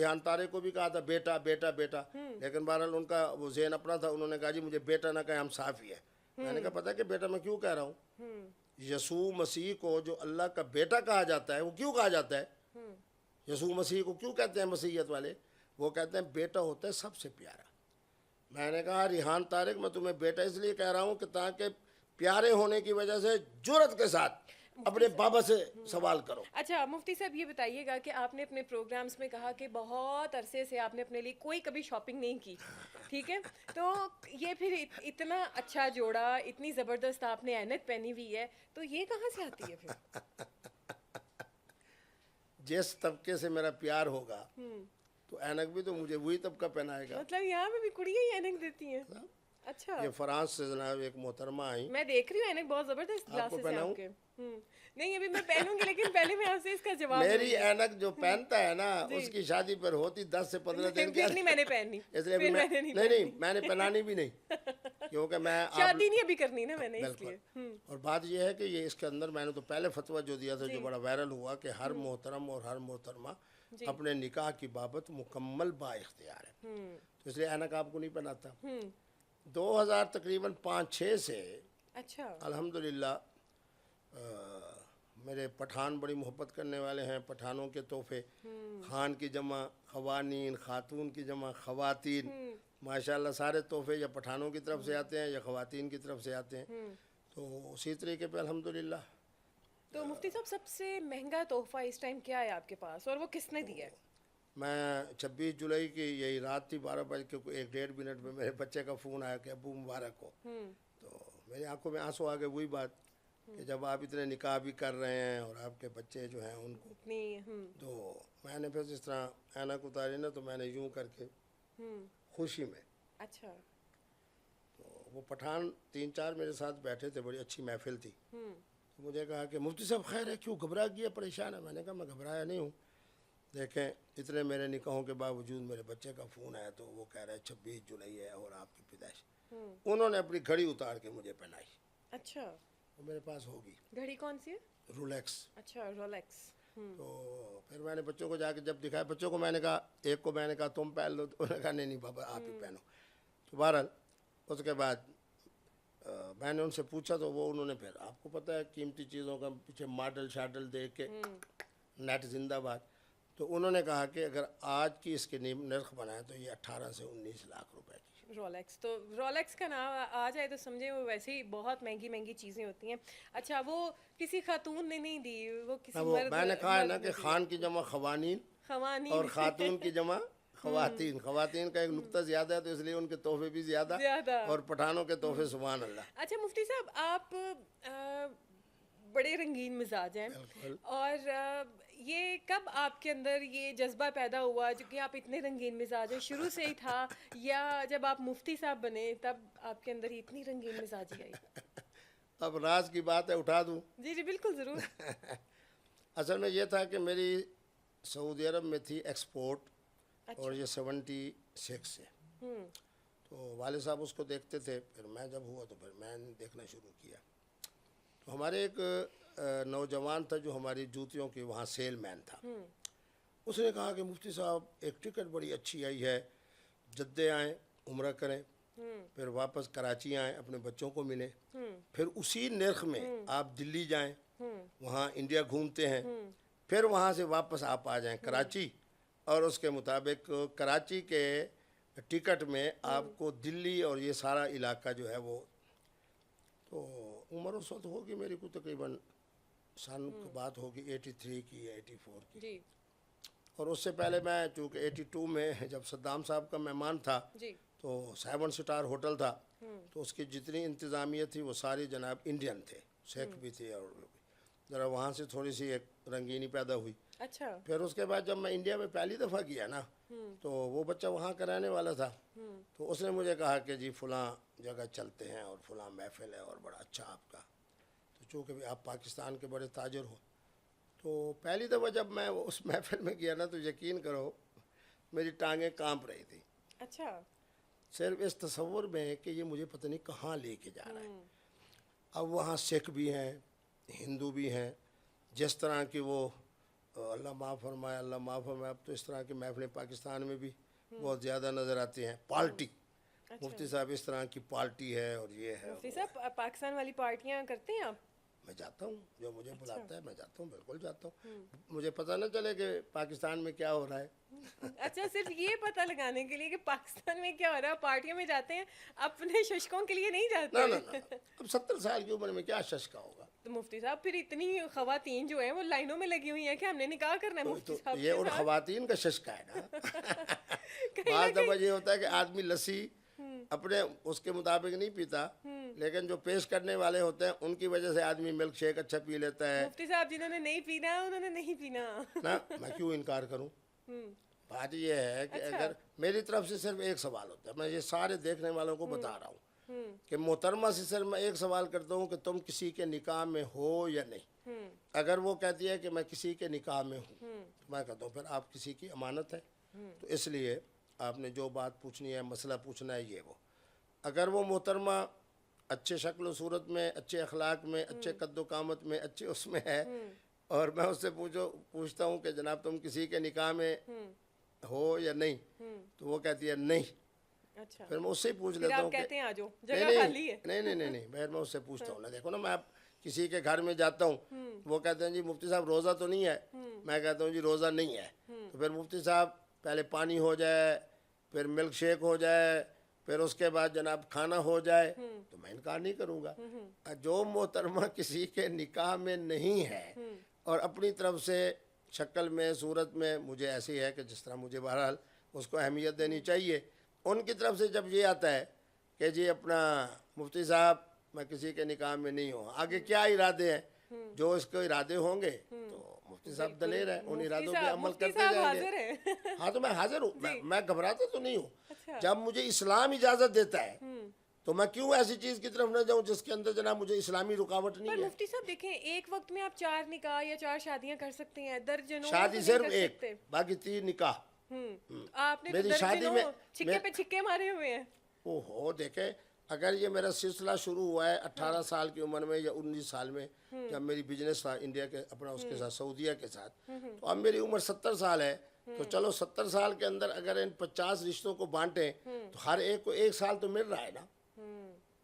ریحان طارق کو بھی کہا تھا بیٹا بیٹا بیٹا, لیکن بہرحال ان کا وہ ذہن اپنا تھا, انہوں نے کہا جی مجھے بیٹا نہ کہیں, ہم صافی ہیں. میں نے کہا پتہ کہ بیٹا میں کیوں کہہ رہا ہوں, یسوع مسیح کو جو اللہ کا بیٹا کہا جاتا ہے وہ کیوں کہا جاتا ہے؟ یسوع مسیح کو کیوں کہتے ہیں مسیحیت والے؟ وہ کہتے ہیں بیٹا ہوتا ہے سب سے پیارا. میں نے کہا ریحان طارق میں تمہیں بیٹا اس لیے کہہ رہا ہوں کہ تاکہ پیارے ہونے کی وجہ سے جرأت کے ساتھ اپنے بابا سے سوال کرو. اچھا مفتی صاحب یہ بتائیے گا کہ آپ نے اپنے پروگرامز میں کہا کہ بہت عرصے سے آپ نے اپنے لیے کوئی کبھی شاپنگ نہیں کی, ٹھیک ہے, تو یہ پھر اتنا اچھا جوڑا, اتنی زبردست آپ نے اینک پہنی ہوئی ہے, تو یہ کہاں سے آتی ہے پھر؟ جس طبقے سے میرا پیار ہوگا تو اینک بھی تو مجھے وہی طبقہ پہنائے گا. مطلب یہاں پہ بھی کڑیاں ہی اینک دیتی ہیں؟ اچھا, یہ فرانس سے جناب ایک محترمہ آئی, میں دیکھ رہی ہوں اینک بہت زبردست گلاسز ہیں آپ کے. نہیں ابھی میں پہنوں گی, لیکن پہلے میں آپ سے اس کا جواب. میری اینک جو پہنتا ہے نا اس کی شادی پر ہوتی 10 سے 15 دن کی. نہیں میں نے پہنی, اس لیے نہیں میں نے پہنانی بھی نہیں, کیونکہ میں شادی نہیں ابھی کرنی نا میں نے, اس لیے. اور بات یہ ہے کہ یہ اس کے اندر میں نے تو پہلے فتویٰ جو دیا تھا جو بڑا وائرل ہوا کہ ہر محترم اور ہر محترمہ اپنے نکاح کی بابت مکمل با اختیار ہے, تو اس لیے اینک آپ کو نہیں پہناتا. 2000 تقریباً 5-6 سے اچھا الحمدللہ میرے پٹھان بڑی محبت کرنے والے ہیں. پٹھانوں کے تحفے, خان کی جمع خوانین, خاتون کی جمع خواتین, ماشاءاللہ سارے تحفے یا پٹھانوں کی طرف سے آتے ہیں یا خواتین کی طرف سے آتے ہیں. تو اسی طریقے پہ الحمدللہ. تو مفتی صاحب سب سے مہنگا تحفہ اس ٹائم کیا ہے آپ کے پاس, اور وہ کس نے دیا ہے؟ میں 26 جولائی کی یہی رات تھی 12 بج کے 1-1.5 منٹ میں میرے بچے کا فون آیا کہ ابو مبارک ہو. تو میری آنکھوں میں آنسو آ گئے. وہی بات کہ جب آپ اتنے نکاح بھی کر رہے ہیں اور آپ کے بچے جو ہیں ان کو, تو میں نے پھر جس طرح اینک اتاری نا تو میں نے یوں کر کے خوشی میں. اچھا, تو وہ پٹھان 3-4 میرے ساتھ بیٹھے تھے, بڑی اچھی محفل تھی. تو مجھے کہا کہ مفتی صاحب خیر ہے, کیوں گھبرا گیا, پریشان ہے؟ میں نے کہا میں گھبرایا نہیں ہوں, دیکھیں اتنے میرے نکاحوں کے باوجود میرے بچے کا فون آیا تو وہ کہہ رہا ہے 26 جولائی ہے اور آپ کی پیدائش. انہوں نے اپنی گھڑی اتار کے مجھے پہنائی. اچھا, وہ میرے پاس ہوگی. گھڑی کون سی ہے؟ رولیکس. اچھا رولیکس. تو پھر میں نے بچوں کو جا کے جب دکھایا, بچوں کو میں نے کہا, ایک کو میں نے کہا تم پہن لو, تو انہوں نے کہا نہیں بابا آپ ہی پہنو. تو بہرحال اس کے بعد میں نے ان سے پوچھا تو وہ انہوں نے پھر آپ کو پتہ ہے قیمتی چیزوں کا پیچھے ماڈل شاڈل دیکھ کے نیٹ زندہ باد, تو انہوں نے کہا کہ اگر آج کی اس کے نرخ بنائے تو یہ 18 سے 19 لاکھ روپے کی. رولیکس, تو رولیکس کا نام آ جائے تو سمجھے وہ ویسے ہی بہت مہنگی چیزیں ہوتی ہیں. اچھا, وہ کسی خاتون نے نہیں دی, وہ کسی مرد, میں نے کہا ہے نا کہ خان کی جمع خوانین اور خاتون کی جمع خواتین. خواتین کا ایک نقطہ زیادہ ہے تو اس لیے ان کے تحفے بھی زیادہ, اور پٹھانوں کے تحفے سبحان اللہ. اچھا مفتی صاحب, آپ بڑے رنگین مزاج ہیں, اور یہ کب آپ کے اندر یہ جذبہ پیدا ہوا جو کہ آپ اتنے رنگین مزاج ہیں, شروع سے ہی تھا یا جب آپ مفتی صاحب بنے تب آپ کے اندر اتنی رنگین مزاجی آئی؟ اب راز کی بات ہے, اٹھا دوں؟ جی جی بالکل ضرور. اصل میں یہ تھا کہ میری سعودی عرب میں تھی ایکسپورٹ, اور یہ 76 سے, تو والد صاحب اس کو دیکھتے تھے. پھر میں جب ہوا تو پھر میں نے دیکھنا شروع کیا. تو ہمارے ایک نوجوان تھا جو ہماری جوتیوں کی وہاں سیل مین تھا. اس نے کہا کہ مفتی صاحب ایک ٹکٹ بڑی اچھی آئی ہے, جدے آئیں عمرہ کریں, پھر واپس کراچی آئیں اپنے بچوں کو ملیں, پھر اسی نرخ میں آپ دلی جائیں, وہاں انڈیا گھومتے ہیں, پھر وہاں سے واپس آپ آ جائیں کراچی, اور اس کے مطابق کراچی کے ٹکٹ میں آپ کو دلی اور یہ سارا علاقہ جو ہے وہ. تو عمر اس وقت ہوگی میری کو تقریباً سن کی بات ہوگی 83 کی یا 84 کی جی. اور اس سے پہلے میں چونکہ 82 میں جب صدام صاحب کا مہمان تھا جی. تو 7 سٹار ہوٹل تھا, تو اس کی جتنی انتظامیہ تھی وہ ساری جناب انڈین تھے, سکھ بھی تھے, اور ذرا وہاں سے تھوڑی سی ایک رنگینی پیدا ہوئی. اچھا. پھر اس کے بعد جب میں انڈیا میں پہلی دفعہ گیا نا, تو وہ بچہ وہاں کا رہنے والا تھا, تو اس نے مجھے کہا کہ جی فلاں جگہ چلتے ہیں اور فلاں محفل ہے اور بڑا اچھا آپ کا, تو چونکہ آپ پاکستان کے بڑے تاجر ہو. تو پہلی دفعہ جب میں اس محفل میں گیا نا تو یقین کرو میری ٹانگیں کانپ رہی تھی. اچھا. صرف اس تصور میں کہ یہ مجھے پتہ نہیں کہاں لے کے جا رہا ہے. اب وہاں سکھ بھی ہیں, ہندو بھی ہیں, جس طرح کی وہ اللہ معاف فرمائے، اللہ معاف فرمائے. اب تو اس طرح کی محفلیں پاکستان میں بھی بہت زیادہ نظر آتی ہیں. پارٹی مفتی صاحب اس طرح کی پارٹی ہے اور یہ ہے. مفتی صاحب پاکستان والی پارٹیاں کرتے ہیں آپ؟ میں جاتا ہوں، جو مجھے بلاتا ہے میں جاتا ہوں، بالکل جاتا ہوں. مجھے پتہ نہ چلے کہ پاکستان میں کیا ہو رہا ہے. اچھا، صرف یہ پتہ لگانے کے لیے کہ پاکستان میں کیا ہو رہا ہے پارٹیوں میں جاتے ہیں، اپنے ششکوں کے لیے نہیں نہ جاتے؟ اب 70 سال کی عمر میں کیا ششکا ہوگا. تو مفتی صاحب پھر اتنی خواتین جو ہیں وہ لائنوں میں لگی ہوئی ہیں کہ ہم نے نکاح کرنا ہے مفتی صاحب یہ ان خواتین کا ششکا ہے نا. بعض دفعہ یہ ہوتا ہے کہ آدمی لسی اپنے اس کے مطابق نہیں پیتا، لیکن جو پیش کرنے والے ہوتے ہیں ان کی وجہ سے آدمی ملک شیک اچھا پی لیتا ہے. مفتی صاحب جنہوں نے نہیں پینا انہوں نے نہیں پینا نا میں کیوں انکار کروں. بات یہ ہے کہ اگر میری طرف سے صرف ایک سوال ہوتا ہے، میں یہ سارے دیکھنے والوں کو بتا رہا ہوں کہ محترمہ سے صرف میں ایک سوال کرتا ہوں کہ تم کسی کے نکاح میں ہو یا نہیں. اگر وہ کہتی ہے کہ میں کسی کے نکاح میں ہوں تو میں کہتا ہوں پھر آپ کسی کی امانت ہے. تو اس لیے آپ نے جو بات پوچھنی ہے، مسئلہ پوچھنا ہے، یہ وہ اگر وہ محترمہ اچھے شکل و صورت میں، اچھے اخلاق میں، اچھے قد و قامت میں، اچھے اس میں ہے، اور میں اس سے پوچھتا ہوں کہ جناب تم کسی کے نکاح میں ہو یا نہیں، تو وہ کہتی ہے نہیں. اچھا، پھر میں اس سے ہی پوچھ پھر لیتا آپ ہوں کہتے ہیں آ جاؤ نہیں جگہ خالی ہے. نہیں پھر میں اس سے پوچھتا ہوں نا، دیکھو نا میں کسی کے گھر میں جاتا ہوں، وہ کہتے ہیں جی مفتی صاحب روزہ تو نہیں ہے، میں کہتا ہوں جی روزہ نہیں ہے. تو پھر مفتی صاحب پہلے پانی ہو جائے، پھر ملک شیک ہو جائے، پھر اس کے بعد جناب کھانا ہو جائے، تو میں انکار نہیں کروں گا. جو محترمہ کسی کے نکاح میں نہیں ہے اور اپنی طرف سے شکل میں صورت میں مجھے ایسی ہے کہ جس طرح مجھے بہرحال اس کو اہمیت دینی چاہیے، ان کی طرف سے جب یہ آتا ہے کہ جی اپنا مفتی صاحب میں کسی کے نکاح میں نہیں ہوں، آگے کیا ارادے ہیں، جو اس کے ارادے ہوں گے تو مفتی صاحب دلیر ہیں، ان ارادوں پہ عمل کرتے جائیں گے. ہاں تو میں حاضر ہوں، میں گھبراتا تو نہیں ہوں. جب مجھے اسلام اجازت دیتا ہے تو میں کیوں ایسی چیز کی طرف نہ جاؤں جس کے اندر جناب مجھے اسلامی رکاوٹ نہیں ہے. مفتی صاحب دیکھیں، ایک وقت میں آپ 4 نکاح یا 4 شادیاں کر سکتے ہیں، درجنوں شادی صرف ایک، باقی 3 نکاح. آپ نے میری شادی میں چھکے پہ چھکے مارے ہوئے ہیں. اوہو دیکھیں، اگر یہ میرا سلسلہ شروع ہوا ہے 18 سال کی عمر میں یا 19 سال میں، جب میری بزنس تھا انڈیا کے اپنا اس کے ساتھ سعودیہ کے ساتھ، تو اب میری عمر 70 سال ہے. تو چلو 70 سال کے اندر اگر ان 50 رشتوں کو بانٹیں تو ہر ایک کو 1 سال تو مل رہا ہے نا.